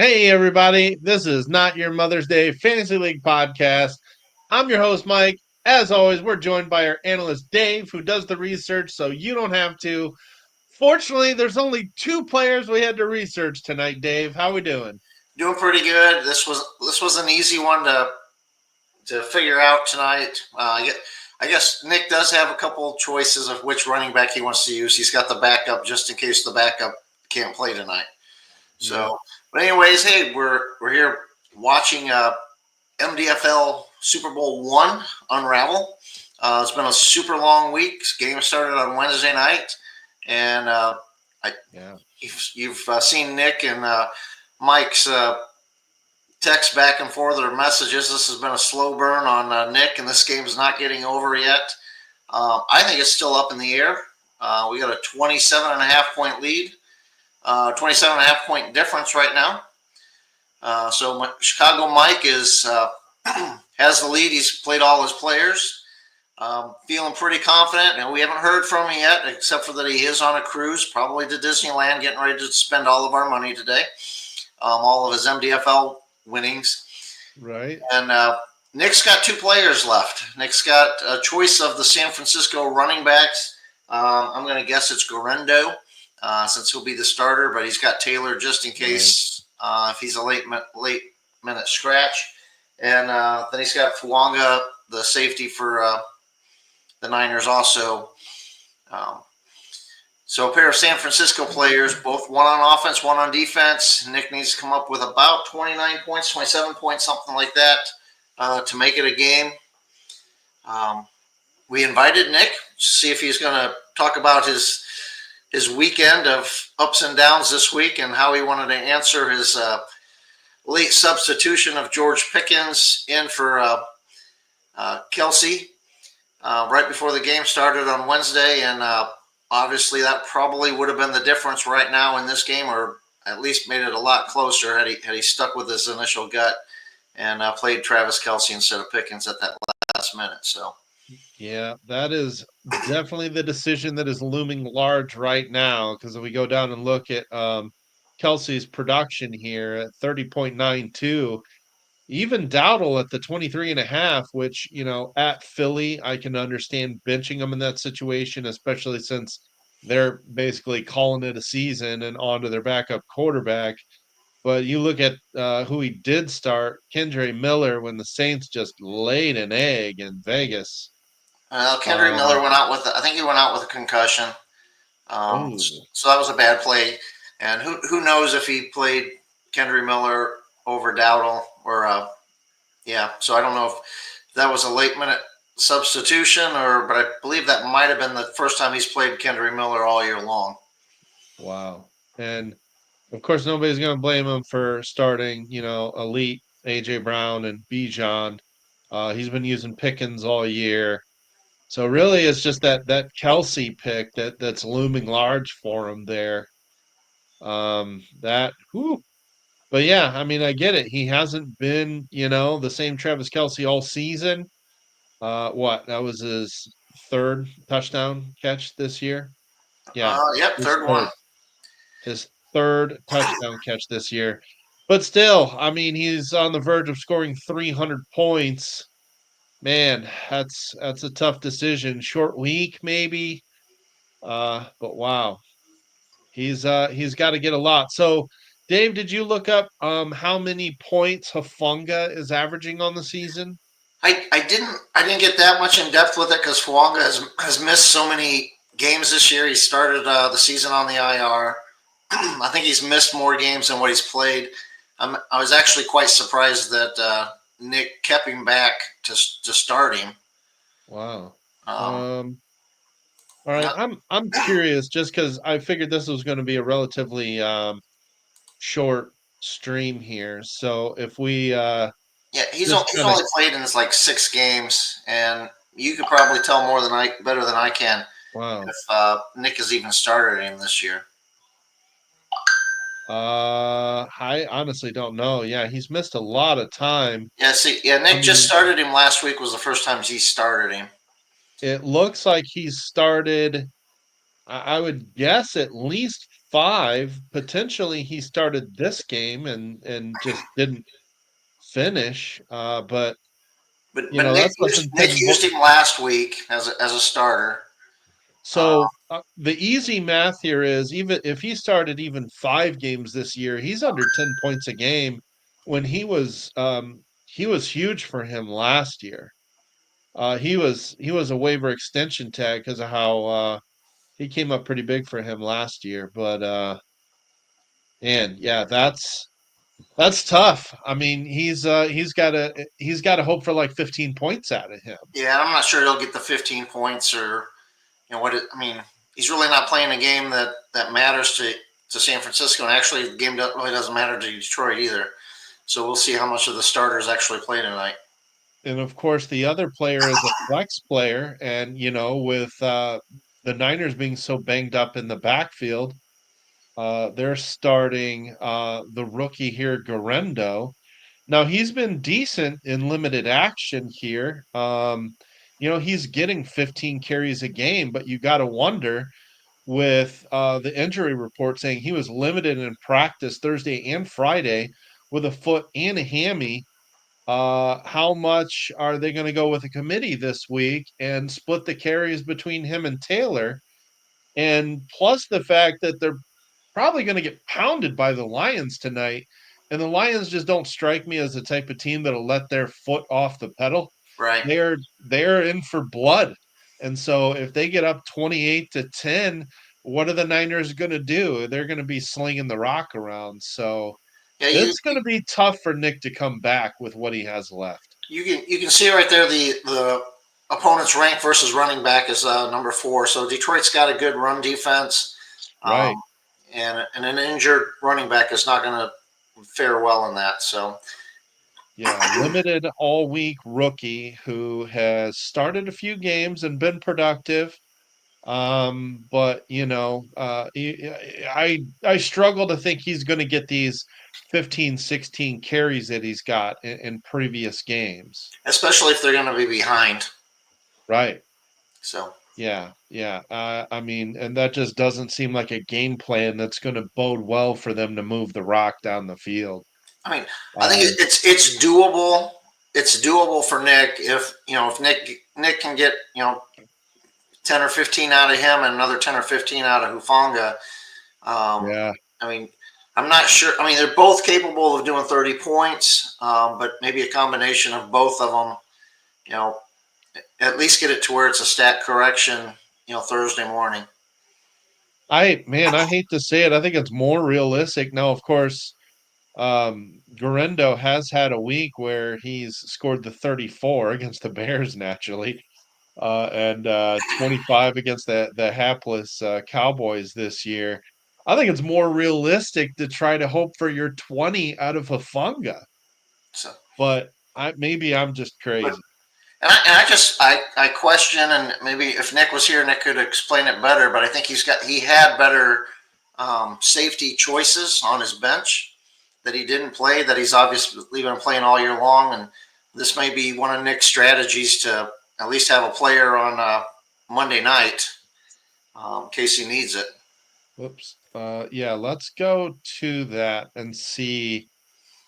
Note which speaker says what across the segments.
Speaker 1: Hey, everybody. This is Not Your Mother's Day Fantasy League podcast. I'm your host, Mike. As always, we're joined by our analyst, Dave, who does the research so you don't have to. Fortunately, there's only two players we had to research tonight, Dave. How we doing?
Speaker 2: Doing pretty good. This was an easy one to figure out tonight. I guess Nick does have a couple choices of which running back he wants to use. He's got the backup just in case the backup can't play tonight.
Speaker 1: Yeah.
Speaker 2: So, but anyways, hey, we're here watching MDFL Super Bowl one unravel. It's been a super long week. Game started on Wednesday night, and I
Speaker 1: Yeah.
Speaker 2: you've seen Nick and Mike's text back and forth or messages. This has been a slow burn on Nick, and this game is not getting over yet. I think it's still up in the air. We got a 27.5 point lead, 27.5 point difference right now. So Chicago Mike is has the lead. He's played all his players. Feeling pretty confident, and we haven't heard from him yet, except for that he is on a cruise, probably to Disneyland, getting ready to spend all of our money today, all of his MDFL winnings.
Speaker 1: Right.
Speaker 2: And Nick's got two players left. Nick's got a choice of the San Francisco running backs. I'm going to guess it's Gorendo, since he'll be the starter, but he's got Taylor just in case if he's a late minute scratch. And then he's got Fuanga, the safety for the Niners also. So a pair of San Francisco players, both one on offense, one on defense. Nick needs to come up with about 29 points, 27 points, something like that, to make it a game. We invited Nick to see if he's going to talk about his weekend of ups and downs this week and how he wanted to answer his late substitution of George Pickens in for Kelsey right before the game started on Wednesday, and obviously that probably would have been the difference right now in this game, or at least made it a lot closer had he stuck with his initial gut and played Travis Kelsey instead of Pickens at that last minute. So
Speaker 1: Yeah, that is definitely the decision that is looming large right now. Because if we go down and look at Kelsey's production here at 30.92, even Dowdle at the 23.5, which, at Philly, I can understand benching them in that situation, especially since they're basically calling it a season and on to their backup quarterback. But you look at who he did start, Kendre Miller, when the Saints just laid an egg in Vegas.
Speaker 2: Kendrick Miller
Speaker 1: Um,
Speaker 2: went out with, I think he went out with a concussion.
Speaker 1: oh,
Speaker 2: So that was a bad play. And who knows if he played Kendrick Miller over Dowdle or yeah. So I don't know if that was a late minute substitution but I believe that might have been the first time he's played Kendrick Miller all year long.
Speaker 1: wow. And of course, nobody's going to blame him for starting, elite AJ Brown and Bijan. He's been using Pickens all year. So really, it's just that Kelsey pick that's looming large for him there. Whew. But yeah, I mean, I get it. He hasn't been, the same Travis Kelsey all season. What? That was his third touchdown catch this year. Yeah,
Speaker 2: Yep,
Speaker 1: his
Speaker 2: third one.
Speaker 1: third. His third touchdown catch this year. But still, I mean, he's on the verge of scoring 300 points. Man, that's a tough decision. Short week, maybe. But wow, he's got to get a lot. So, Dave, did you look up how many points Hafanga is averaging on the season?
Speaker 2: I didn't get that much in depth with it because Fuanga has missed so many games this year. He started the season on the IR. I think he's missed more games than what he's played. I was actually quite surprised that Nick kept him back to start him.
Speaker 1: Wow.
Speaker 2: Um,
Speaker 1: Um, all right,
Speaker 2: not,
Speaker 1: I'm curious just because I figured this was going to be a relatively short stream here. So if we
Speaker 2: yeah,
Speaker 1: just
Speaker 2: he's
Speaker 1: kind of
Speaker 2: only played in like 6 games, and you could probably tell better than I can
Speaker 1: wow.
Speaker 2: if Nick has even started him this year.
Speaker 1: I honestly don't know. Yeah, he's missed a lot of time.
Speaker 2: Yeah, see, yeah,
Speaker 1: I
Speaker 2: Nick just
Speaker 1: mean,
Speaker 2: started him last week. Was the first time he started him.
Speaker 1: it looks like he's started, I would guess at least 5. Potentially, he started this game and just didn't finish. But
Speaker 2: But
Speaker 1: that's something
Speaker 2: Nick used him last week as a starter. Uh,
Speaker 1: So the easy math here is even if he started even 5 games this year, he's under 10 points a game when he was huge for him last year. He was a waiver extension tag because of how he came up pretty big for him last year. But and yeah, that's tough. I mean, he's got to hope for like 15 points out of him.
Speaker 2: yeah, I'm not sure he'll get the 15 points or I mean, he's really not playing a game that matters to San Francisco, and actually, the game really doesn't matter to Detroit either. So we'll see how much of the starters actually play tonight.
Speaker 1: And of course, the other player is a flex player, and with the Niners being so banged up in the backfield, they're starting the rookie here, Garendo. Now he's been decent in limited action here. He's getting 15 carries a game, but you got to wonder with the injury report saying he was limited in practice Thursday and Friday with a foot and a hammy. How much are they going to go with a committee this week and split the carries between him and Taylor? And plus the fact that they're probably going to get pounded by the Lions tonight. And the Lions just don't strike me as the type of team that'll let their foot off the pedal.
Speaker 2: Right.
Speaker 1: They're in for blood. And so if they get up 28-10, what are the Niners going to do? They're going to be slinging the rock around. So
Speaker 2: Yeah,
Speaker 1: it's going to be tough for Nick to come back with what he has left.
Speaker 2: you can see right there the opponent's rank versus running back is number 4. So Detroit's got a good run defense,
Speaker 1: Right.
Speaker 2: and an injured running back is not going to fare well in that. So
Speaker 1: Yeah, limited all week rookie who has started a few games and been productive. But I struggle to think he's going to get these 15, 16 carries that he's got in previous games.
Speaker 2: especially if they're going to be behind.
Speaker 1: Right.
Speaker 2: So
Speaker 1: Yeah, yeah. I mean, and that just doesn't seem like a game plan that's going to bode well for them to move the rock down the field.
Speaker 2: I mean, I think
Speaker 1: Um,
Speaker 2: it's doable. It's doable for Nick if Nick can get 10 or 15 out of him and another 10 or 15 out of Hufanga.
Speaker 1: yeah.
Speaker 2: I mean, I'm not sure. I mean, they're both capable of doing 30 points, but maybe a combination of both of them, you know, at least get it to where it's a stat correction, Thursday morning.
Speaker 1: I hate to say it. I think it's more realistic. Now, of course, Garendo has had a week where he's scored the 34 against the Bears naturally, and 25 against the hapless Cowboys this year. I think it's more realistic to try to hope for your 20 out of Hufanga,
Speaker 2: So,
Speaker 1: but maybe I'm just
Speaker 2: but
Speaker 1: crazy.
Speaker 2: and I question, and maybe if Nick was here, Nick could explain it better. But I think he had better safety choices on his bench that he didn't play, that he's obviously been playing all year long, and this may be one of Nick's strategies to at least have a player on Monday night in case he needs it.
Speaker 1: Whoops. Yeah, let's go to that and see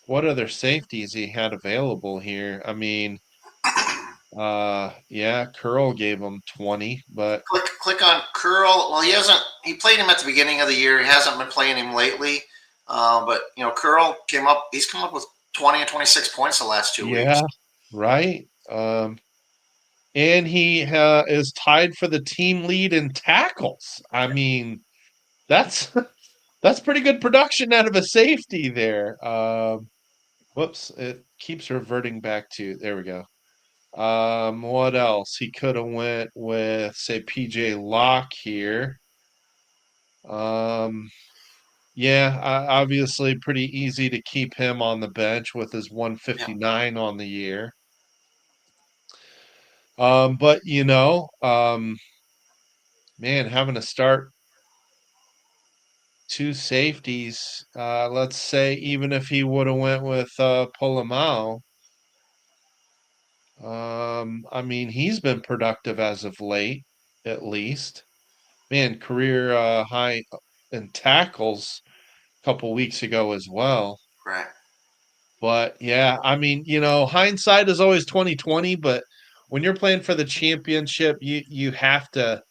Speaker 1: what other safeties he had available here. I mean, yeah, Curl gave him 20, but
Speaker 2: Click on Curl. Well, he hasn't. He played him at the beginning of the year. He hasn't been playing him lately. But Curl came up. He's come up with 20 and 26 points the last 2 weeks.
Speaker 1: yeah, right. And he is tied for the team lead in tackles. I mean, that's that's pretty good production out of a safety there. Whoops, it keeps reverting back to there we go. What else? He could have went with say PJ Locke here. Um, yeah, obviously pretty easy to keep him on the bench with his
Speaker 2: Yeah.
Speaker 1: 159 on the year. But man, having to start two safeties, let's say even if he would have went with Polamalu, I mean he's been productive as of late, at least. Man, career high. and tackles a couple weeks ago as well.
Speaker 2: Right.
Speaker 1: But yeah, I mean, hindsight is always 2020, but when you're playing for the championship, you got to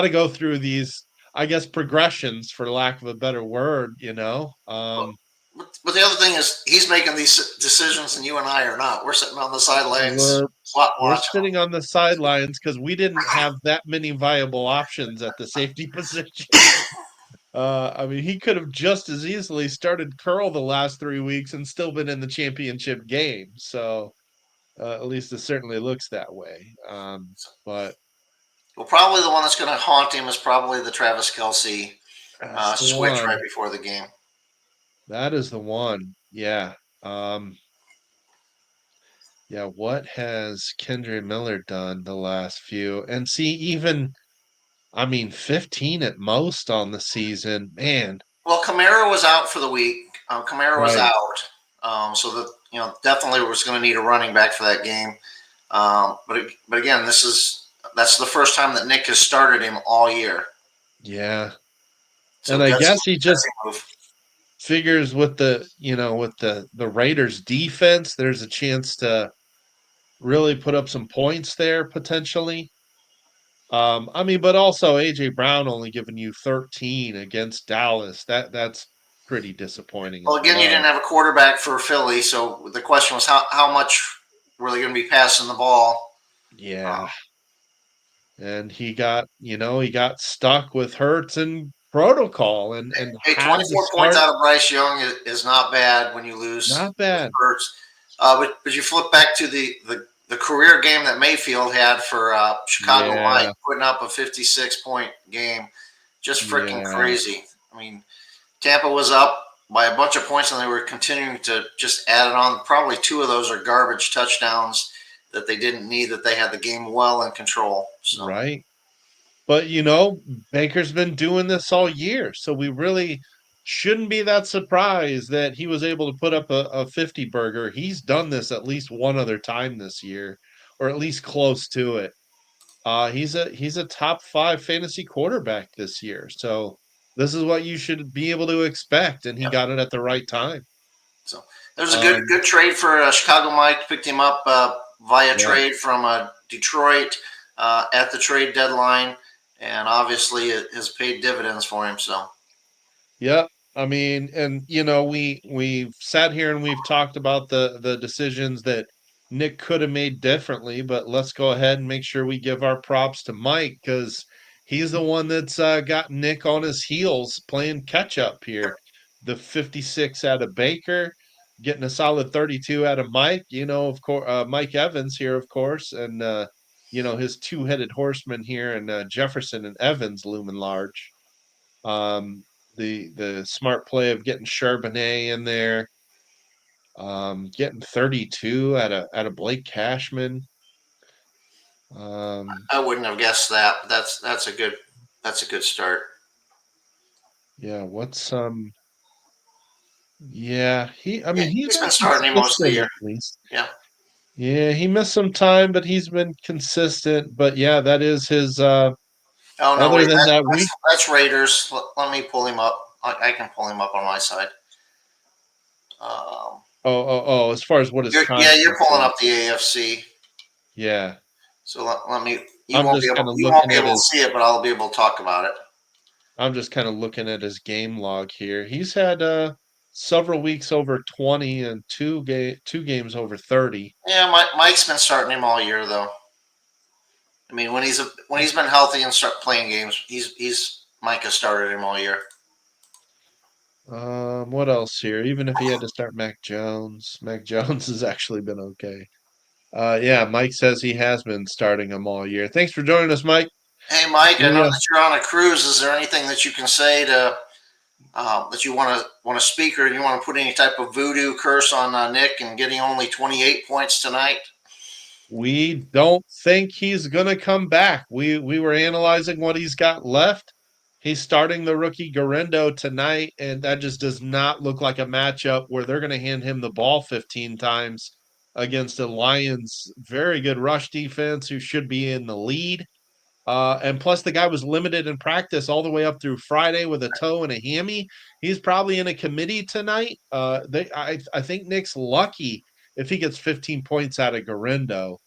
Speaker 1: go through these, I guess, progressions for lack of a better word,
Speaker 2: But the other thing is, he's making these decisions, and you and I are not. We're sitting on the sidelines
Speaker 1: we're we're
Speaker 2: watching them.
Speaker 1: sitting on the sidelines because we didn't have that many viable options at the safety position. I mean, he could have just as easily started Curl the last 3 weeks and still been in the championship game. So at least it certainly looks that way. But
Speaker 2: Well, probably the one that's going to haunt him is probably the Travis Kelsey
Speaker 1: that's the
Speaker 2: switch right
Speaker 1: one.
Speaker 2: before the game.
Speaker 1: That is the one. Yeah. Um, yeah. What has Kendra Miller done the last few? And see, even I mean, 15 at most on the season. Man,
Speaker 2: Well, Kamara was out for the week. Kamara was
Speaker 1: right.
Speaker 2: out, so that definitely was going to need a running back for that game. But again, that's the first time that Nick has started him all year.
Speaker 1: Yeah.
Speaker 2: So
Speaker 1: And I
Speaker 2: gutsy,
Speaker 1: guess he
Speaker 2: gutsy
Speaker 1: just
Speaker 2: move.
Speaker 1: figures with the Raiders defense, there's a chance to really put up some points there potentially. I mean, but also AJ Brown only giving you 13 against Dallas. That's pretty disappointing
Speaker 2: Well,
Speaker 1: as
Speaker 2: again, you didn't
Speaker 1: well.
Speaker 2: have a quarterback for Philly, so the question was how much were they going to be passing the ball?
Speaker 1: Yeah. And he got stuck with Hurts and protocol and
Speaker 2: Hey,
Speaker 1: had to
Speaker 2: 24 points
Speaker 1: start.
Speaker 2: out of Bryce Young is not bad when you lose
Speaker 1: Not
Speaker 2: with
Speaker 1: bad.
Speaker 2: Hurts. But you flip back to the career game that Mayfield had for Chicago Mike,
Speaker 1: Yeah.
Speaker 2: putting up a 56-point game. Just freaking
Speaker 1: Yeah.
Speaker 2: crazy. I mean, Tampa was up by a bunch of points, and they were continuing to just add it on. Probably two of those are garbage touchdowns that they didn't need, that they had the game well in control. So,
Speaker 1: Right. But Baker's been doing this all year, so we really shouldn't be that surprised that he was able to put up a 50 burger. He's done this at least one other time this year, or at least close to it. He's a top 5 fantasy quarterback this year. So this is what you should be able to expect, and he
Speaker 2: yeah.
Speaker 1: got it at the right time.
Speaker 2: So there's a good
Speaker 1: Um,
Speaker 2: good trade for Chicago Mike. Picked him up via
Speaker 1: yeah.
Speaker 2: trade from Detroit at the trade deadline, and obviously it has paid dividends for him. So
Speaker 1: Yep. I mean, and we've sat here and we've talked about the decisions that Nick could have made differently, but let's go ahead and make sure we give our props to Mike because he's the one that's got Nick on his heels playing catch up here. The 56 out of Baker, getting a solid 32 out of Mike. Of course, Mike Evans here, of course, and his two-headed horseman here, and Jefferson and Evans looming large. The smart play of getting Charbonnet in there, getting 32 out of Blake Cashman. Um,
Speaker 2: I wouldn't have guessed that. But that's a good start.
Speaker 1: yeah, yeah, I
Speaker 2: Yeah,
Speaker 1: mean he's
Speaker 2: he's
Speaker 1: been
Speaker 2: been starting him most of the
Speaker 1: consistent
Speaker 2: year.
Speaker 1: at least.
Speaker 2: Yeah.
Speaker 1: Yeah, he missed some time, but he's been consistent. But yeah, that is his
Speaker 2: Oh no,
Speaker 1: other
Speaker 2: wait,
Speaker 1: than that week.
Speaker 2: that's Raiders. Let me pull him up. I can pull him up on my side. Um,
Speaker 1: Oh, as far as what his
Speaker 2: you're
Speaker 1: contract
Speaker 2: pulling
Speaker 1: is.
Speaker 2: up the AFC.
Speaker 1: Yeah.
Speaker 2: So let me. You
Speaker 1: I'm
Speaker 2: won't be
Speaker 1: just
Speaker 2: able.
Speaker 1: kind of
Speaker 2: You won't
Speaker 1: looking
Speaker 2: be
Speaker 1: at
Speaker 2: able to
Speaker 1: his
Speaker 2: see it, but I'll be able to talk about it.
Speaker 1: I'm just kind of looking at his game log here. He's had several weeks over 20 and two games over 30.
Speaker 2: Yeah, Mike's been starting him all year, though. I mean, when he's been healthy and start playing games, he's Mike has started him all year.
Speaker 1: What else here? Even if he had to start Mac Jones has actually been okay. Yeah, Mike says he has been starting him all year. Thanks for joining us, Mike.
Speaker 2: Hey, Mike, I
Speaker 1: We
Speaker 2: know that you're on a cruise. Is there anything that you can say to that you want to speak, or you want to put any type of voodoo curse on Nick and getting only 28 points tonight?
Speaker 1: we don't think he's gonna come back. We were analyzing what he's got left. He's starting the rookie Garendo tonight, and that just does not look like a matchup where they're gonna hand him the ball 15 times against a Lions very good rush defense who should be in the lead. And plus, the guy was limited in practice all the way up through Friday with a toe and a hammy. He's probably in a committee tonight. I think Nick's lucky if he gets 15 points out of Garindo.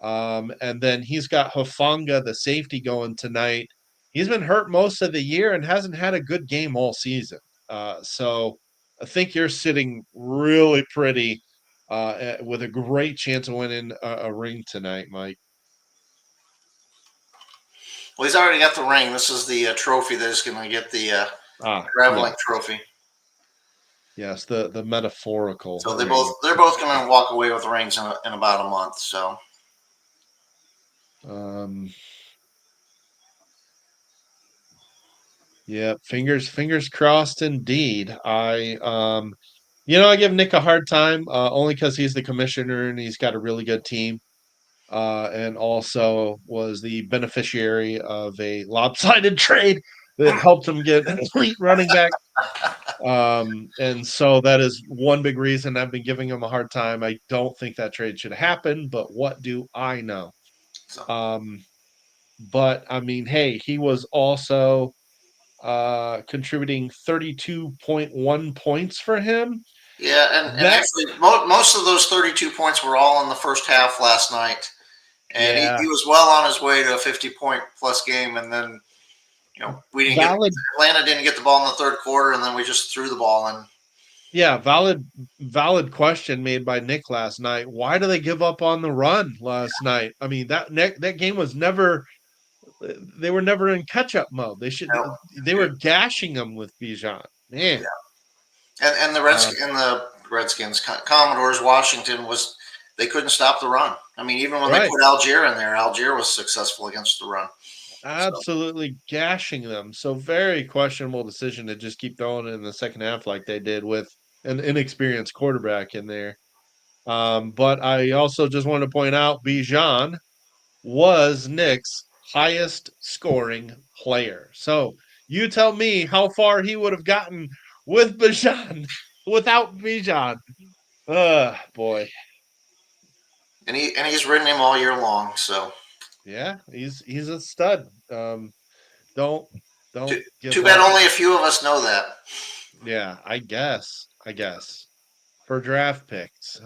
Speaker 1: And then he's got Hufanga, the safety, going tonight. He's been hurt most of the year and hasn't had a good game all season. So I think you're sitting really pretty with a great chance of winning a ring tonight, Mike.
Speaker 2: Well, he's already got the ring. This is the trophy that is going to get the traveling
Speaker 1: Yes.
Speaker 2: trophy.
Speaker 1: Yes, the metaphorical
Speaker 2: So
Speaker 1: ring.
Speaker 2: they're both going to walk away with rings in about a month. So
Speaker 1: yeah, fingers crossed indeed. I give Nick a hard time only because he's the commissioner and he's got a really good team. And also was the beneficiary of a lopsided trade that helped him get an elite running back. And so that is one big reason I've been giving him a hard time. I don't think that trade should happen, but what do I know? But I mean, hey, he was also contributing 32.1 points for him.
Speaker 2: yeah, and actually most of those 32 points were all in the first half last night, and he was well on his way to a 50-point plus game, and then we didn't Atlanta didn't get the ball in the third quarter, and then we just threw the ball in.
Speaker 1: Yeah, valid question made by Nick last night. Why do they give up on the run last night? I mean, that game was never they were never in catch-up mode. They were gashing them with Bijan. Man.
Speaker 2: Yeah. And the Redskins, Commodores, Washington they couldn't stop the run. I mean, even when they put Algier in there, Algier was successful against the run.
Speaker 1: Absolutely gashing them. So very questionable decision to just keep throwing it in the second half like they did with an inexperienced quarterback in there. But I also just want to point out Bijan was Nick's highest scoring player. So you tell me how far he would have gotten with Bijan without Bijan. Boy.
Speaker 2: And he's ridden him all year long. So
Speaker 1: yeah, he's a stud. Don't
Speaker 2: too bad only a few of us know that.
Speaker 1: Yeah, I guess for draft picks.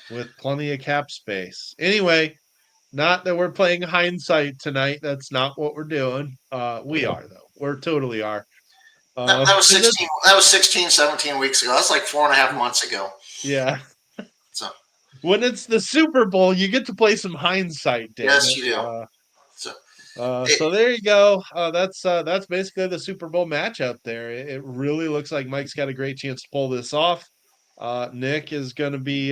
Speaker 1: With plenty of cap space. Anyway, not that we're playing hindsight tonight. That's not what we're doing. We are though. We're totally are.
Speaker 2: That was 16. That was 16, 17 weeks ago. That's like 4.5 months ago.
Speaker 1: Yeah.
Speaker 2: So
Speaker 1: when it's the Super Bowl, you get to play some hindsight.
Speaker 2: Yes, you do.
Speaker 1: So there you go. That's basically the Super Bowl matchup there. It really looks like Mike's got a great chance to pull this off. Nick is going to be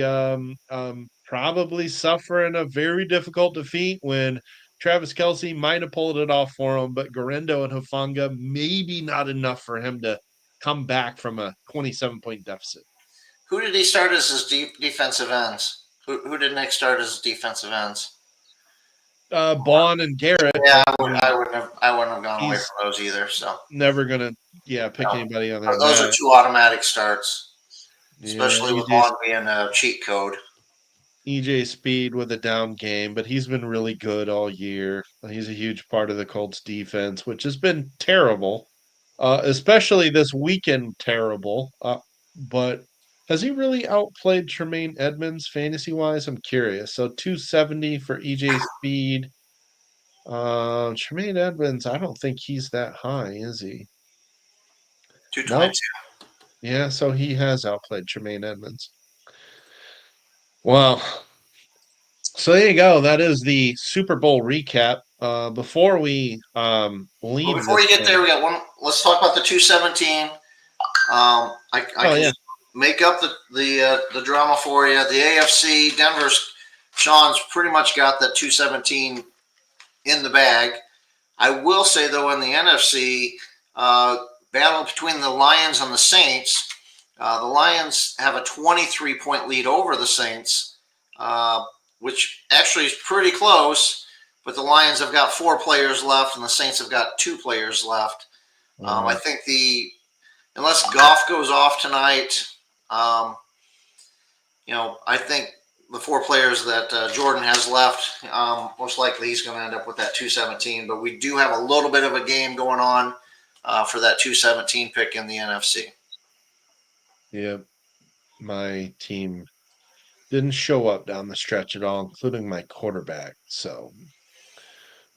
Speaker 1: probably suffering a very difficult defeat when Travis Kelce might have pulled it off for him, but Garindo and Hufanga maybe not enough for him to come back from a 27-point deficit.
Speaker 2: Who did he start as his defensive ends? Who did Nick start as defensive ends?
Speaker 1: Bond and Garrett.
Speaker 2: Yeah, I wouldn't have gone away from those either. So
Speaker 1: never gonna pick anybody on that.
Speaker 2: Those are two automatic starts, especially with Bond being a cheat code.
Speaker 1: EJ Speed with a down game, but he's been really good all year. He's a huge part of the Colts defense, which has been terrible, especially this weekend. Terrible, but has he really outplayed Tremaine Edmonds fantasy wise? I'm curious. So 270 for EJ Speed. Tremaine Edmonds, I don't think he's that high, is he?
Speaker 2: 222. Nope.
Speaker 1: Yeah, so he has outplayed Tremaine Edmonds. Wow. So there you go. That is the Super Bowl recap. Before we leave,
Speaker 2: before you get there, we got one. Let's talk about the 217. I can just make up the drama for you. The AFC, Sean's pretty much got that 217 in the bag. I will say though, in the NFC battle between the Lions and the Saints, the Lions have a 23-point lead over the Saints, which actually is pretty close. But the Lions have got 4 players left, and the Saints have got 2 players left. I think unless Goff goes off tonight, I think the four players that Jordan has left, most likely he's going to end up with that 217. But we do have a little bit of a game going on for that 217 pick in the NFC.
Speaker 1: Yep. My team didn't show up down the stretch at all, including my quarterback. So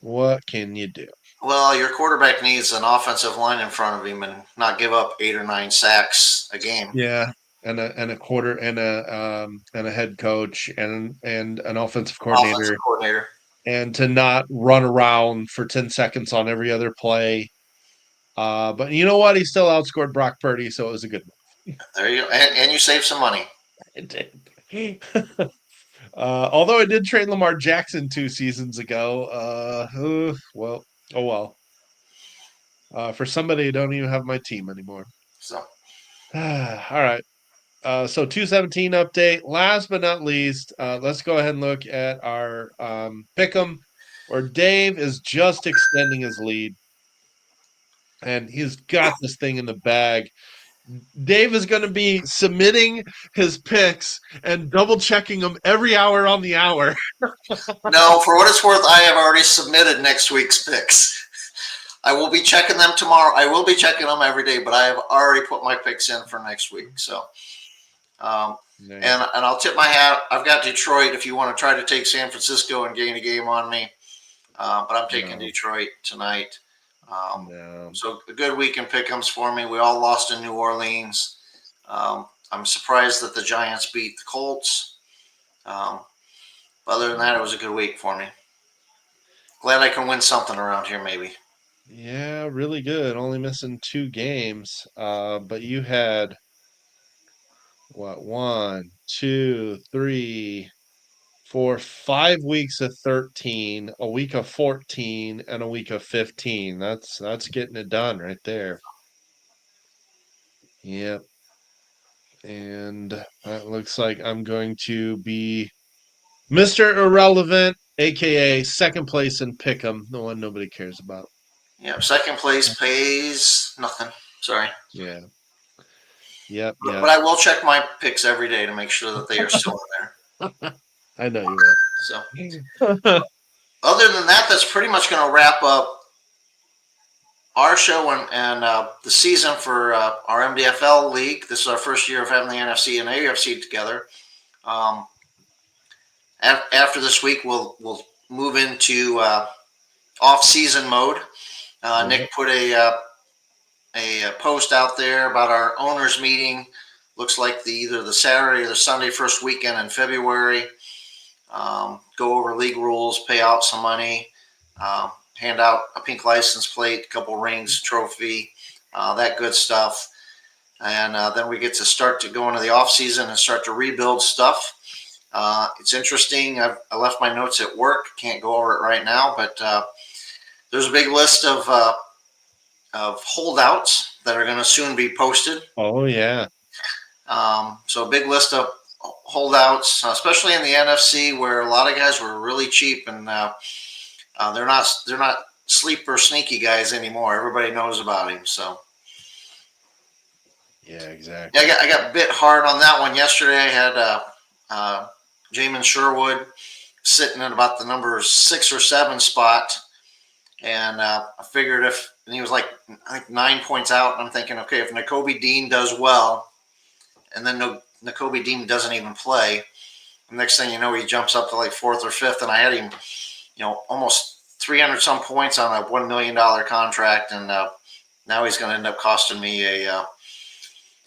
Speaker 1: what can you do?
Speaker 2: Well, your quarterback needs an offensive line in front of him and not give up 8 or 9 sacks a game.
Speaker 1: Yeah. And a quarter and a head coach and an offensive
Speaker 2: Offensive
Speaker 1: coordinator,
Speaker 2: coordinator.
Speaker 1: and to not run around for 10 seconds on every other play. But you know what? He still outscored Brock Purdy, so it was a good
Speaker 2: There you go. And you save some money.
Speaker 1: one. It did. Although I did trade Lamar Jackson 2 seasons ago. Well, oh well. For somebody who don't even have my team anymore.
Speaker 2: So
Speaker 1: All right. So 217 update. Last but not least, let's go ahead and look at our pick'em, where Dave is just extending his lead, and he's got this thing in the bag. Dave is going to be submitting his picks and double checking them every hour on the hour.
Speaker 2: no, for what it's worth, I have already submitted next week's picks. I will be checking them tomorrow. I will be checking them every day, but I have already put my picks in for next week. So,
Speaker 1: Nice.
Speaker 2: and I'll tip my hat. I've got Detroit. If you want to try to take San Francisco and gain a game on me, but I'm taking Detroit tonight. So a good week in pick'ems for me. We all lost in New Orleans. I'm surprised that the Giants beat the Colts. Other than that, it was a good week for me. Glad I can win something around here, maybe.
Speaker 1: Yeah, really good. Only missing 2 games. But you had what, 5 weeks of 13, a week of 14, and a week of 15. That's getting it done right there. Yep. And that looks like I'm going to be Mr. Irrelevant, aka second place in Pick'em, the one nobody cares about.
Speaker 2: Yeah, second place pays nothing. Sorry.
Speaker 1: Yeah. Yep.
Speaker 2: But I will check my picks every day to make sure that they are still in
Speaker 1: there. I know you will.
Speaker 2: So, other than that, that's pretty much going to wrap up our show and the season for our MDFL league. This is our first year of having the NFC and AFC together. After this week, we'll move into off-season mode. Nick put a post out there about our owners meeting. Looks like either the Saturday or the Sunday first weekend in February. Go over league rules, pay out some money, hand out a pink license plate, a couple rings, trophy, that good stuff. And then we get to start to go into the off season and start to rebuild stuff. It's interesting. I left my notes at work. Can't go over it right now, but there's a big list of holdouts that are going to soon be posted.
Speaker 1: Oh yeah.
Speaker 2: So a big list of holdouts, especially in the NFC, where a lot of guys were really cheap, and they're not sleeper sneaky guys anymore. Everybody knows about him. So
Speaker 1: yeah, exactly.
Speaker 2: I got bit hard on that one yesterday. I had Jamin Sherwood sitting at about the number 6 or 7 spot, and I figured and he was like I think 9 points out, and I'm thinking, okay, if Nakobe Dean does well, and then Nakobe Dean doesn't even play, the next thing you know, he jumps up to like 4th or 5th, and I had him, almost 300 some points on a $1 million contract, and now he's going to end up costing me a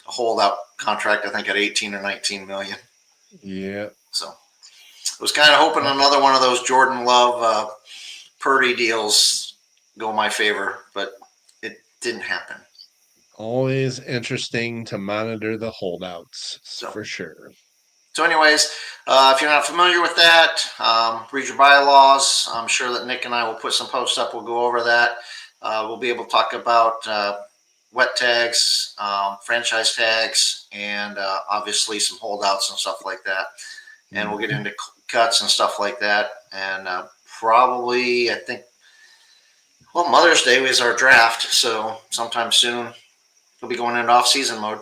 Speaker 2: holdout contract, I think at 18 or 19 million.
Speaker 1: Yeah.
Speaker 2: So I was kind of hoping another one of those Jordan Love Purdy deals go my favor, but it didn't happen.
Speaker 1: Always interesting to monitor the holdouts, for sure.
Speaker 2: So anyways, if you're not familiar with that, read your bylaws. I'm sure that Nick and I will put some posts up. We'll go over that. We'll be able to talk about wet tags, franchise tags, and obviously some holdouts and stuff like that. And we'll get into cuts and stuff like that. And probably, I think, Mother's Day is our draft. So sometime soon, we'll be going into off-season mode.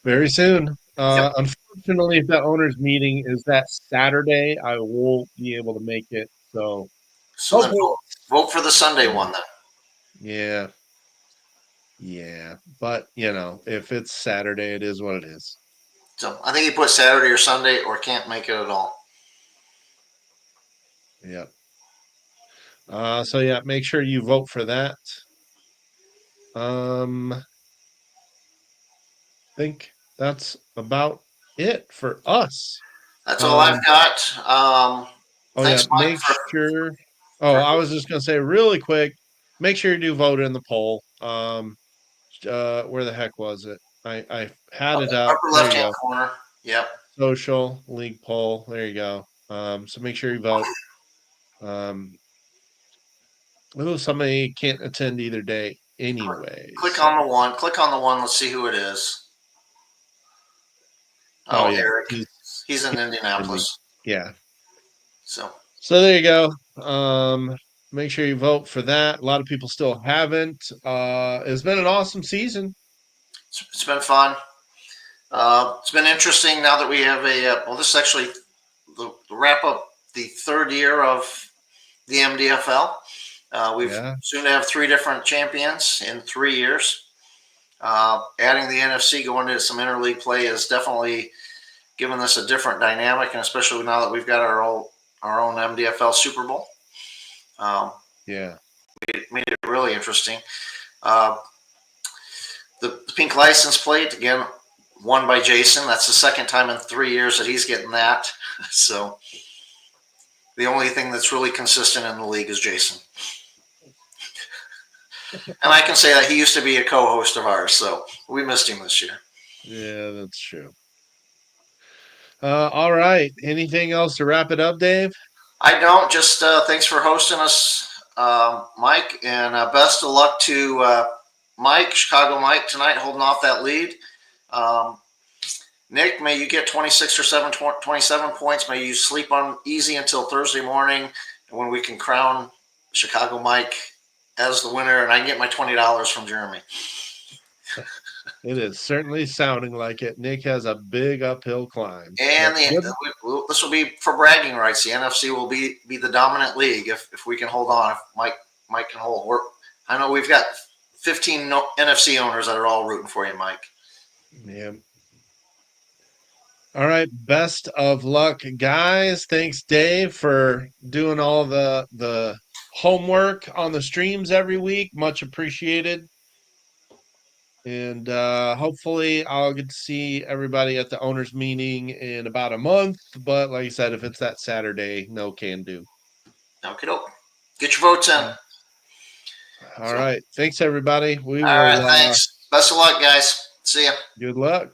Speaker 1: Very soon. Unfortunately, Unfortunately, if the owners' meeting is that Saturday, I won't be able to make it. So
Speaker 2: So then
Speaker 1: hopefully,
Speaker 2: vote for the Sunday one then.
Speaker 1: yeah, yeah. But if it's Saturday, it is what it is.
Speaker 2: So I think he put Saturday or Sunday or can't make it at all.
Speaker 1: Yep. So yeah, make sure you vote for that. I think that's about it for us.
Speaker 2: That's all I've
Speaker 1: Um,
Speaker 2: got.
Speaker 1: oh yeah,
Speaker 2: Thanks, Mike,
Speaker 1: make sure. Oh,
Speaker 2: for
Speaker 1: I was just gonna say really quick. Make sure you do vote in the poll. Where the heck was it? I had it up.
Speaker 2: upper
Speaker 1: There
Speaker 2: left
Speaker 1: you
Speaker 2: hand
Speaker 1: go.
Speaker 2: corner. Yep.
Speaker 1: Social league poll. There you go. So make sure you vote. Um, somebody can't attend either day anyway.
Speaker 2: Click
Speaker 1: So,
Speaker 2: on the one. Click on the one. Let's see who it is.
Speaker 1: oh
Speaker 2: Oh,
Speaker 1: yeah,
Speaker 2: Eric.
Speaker 1: he's
Speaker 2: He's in
Speaker 1: busy.
Speaker 2: Indianapolis.
Speaker 1: Yeah.
Speaker 2: So
Speaker 1: So there you go. Make sure you vote for that. A lot of people still haven't. It's been an awesome season.
Speaker 2: it's been fun. It's been interesting now that we have well, this is actually the wrap up the third year of the MDFL. We've
Speaker 1: Yeah.
Speaker 2: soon to have three different champions in 3 years. Adding the NFC going into some interleague play has definitely given this a different dynamic, and especially now that we've got our own MDFL Super Bowl, um,
Speaker 1: Yeah.
Speaker 2: it made it really interesting. Uh, the pink license plate again won by Jason. That's the second time in 3 years that he's getting that. So the only thing that's really consistent in the league is Jason. And I can say that he used to be a co-host of ours, so we missed him this year.
Speaker 1: Yeah, that's true. All right. Anything else to wrap it up, Dave?
Speaker 2: I don't. Just thanks for hosting us, Mike, and best of luck to Mike, Chicago Mike, tonight, holding off that lead. Um, Nick, may you get 26 or 27 points. May you sleep on easy until Thursday morning when we can crown Chicago Mike as the winner, and I can get my $20 from Jeremy.
Speaker 1: It is certainly sounding like it. Nick has a big uphill climb.
Speaker 2: And
Speaker 1: But good.
Speaker 2: this will be for bragging rights. The NFC will be the dominant league if we can hold on. If Mike can hold. I know we've got 15 NFC owners that are all rooting for you, Mike.
Speaker 1: Yeah. All right. Best of luck, guys. Thanks, Dave, for doing all the homework on the streams every week. Much appreciated. And hopefully I'll get to see everybody at the owners meeting in about a month. But like I said, if it's that Saturday, no can do.
Speaker 2: Okay, get your votes in.
Speaker 1: All right. Thanks, everybody. We
Speaker 2: All
Speaker 1: will.
Speaker 2: right, thanks. Best of luck, guys. See ya.
Speaker 1: Good luck.